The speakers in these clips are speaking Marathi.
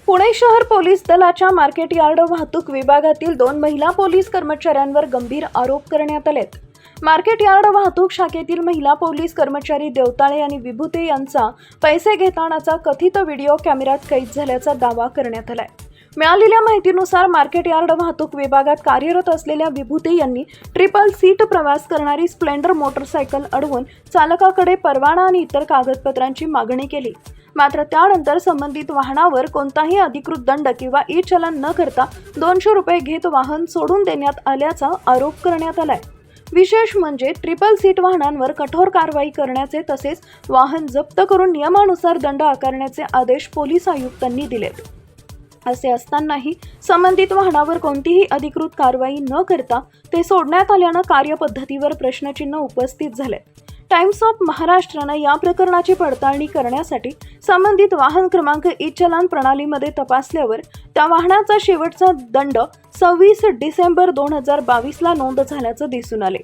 पुणे शहर पोलीस दलाच्या मार्केट यार्ड वाहतूक विभागातील 2 महिला पोलीस कर्मचाऱ्यांवर गंभीर आरोप करण्यात आलेत। मार्केट यार्ड वाहतूक शाखेतील महिला पोलीस कर्मचारी देवताळे आणि विभूते यांचा पैसे घेतानाचा कथित व्हिडिओ कॅमेऱ्यात कैद झाल्याचा दावा करण्यात आलाय। मिळालेल्या माहितीनुसार मार्केट यार्ड वाहतूक विभागात कार्यरत असलेल्या विभूते यांनी ट्रिपल सीट प्रवास करणारी स्प्लेंडर मोटरसायकल अडवून चालकाकडे परवाना आणि इतर कागदपत्रांची मागणी केली। मात्र त्यानंतर संबंधित वाहनावर कोणताही अधिकृत दंड किंवा ई चलन न करता 200 रुपये घेत वाहन सोडून देण्यात आल्याचा आरोप करण्यात आलाय। विशेष म्हणजे ट्रिपल सीट वाहनांवर कठोर कारवाई करण्याचे तसेच वाहन जप्त करून नियमानुसार दंड आकारण्याचे आदेश पोलीस आयुक्तांनी दिलेत। असे असतानाही संबंधित वाहनावर कोणतीही अधिकृत कारवाई न करता ते सोडण्यात आल्यानं कार्यपद्धतीवर प्रश्नचिन्ह उपस्थित झाले। टाइम्स ऑफ महाराष्ट्रानं या प्रकरणाची पडताळणी करण्यासाठी संबंधित वाहन क्रमांक ई चलन प्रणालीमध्ये तपासल्यावर त्या वाहनाचा शेवटचा दंड 26 डिसेंबर 2022 ला नोंद झाल्याचं दिसून आले।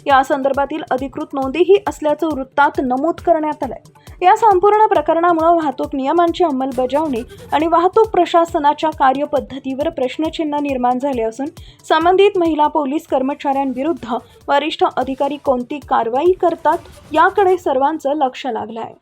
या संदर्भातील अधिकृत नोंदीही असल्याचं वृत्तात नमूद करण्यात आलंय। या संपूर्ण प्रकरणामुळे वाहतूक नियमांची अंमलबजावणी आणि वाहतूक प्रशासनाच्या कार्यपद्धतीवर प्रश्नचिन्ह निर्माण झाले असून संबंधित महिला पोलीस कर्मचाऱ्यांविरुद्ध वरिष्ठ अधिकारी कोणती कारवाई करतात याकडे सर्वांचं लक्ष लागलं आहे।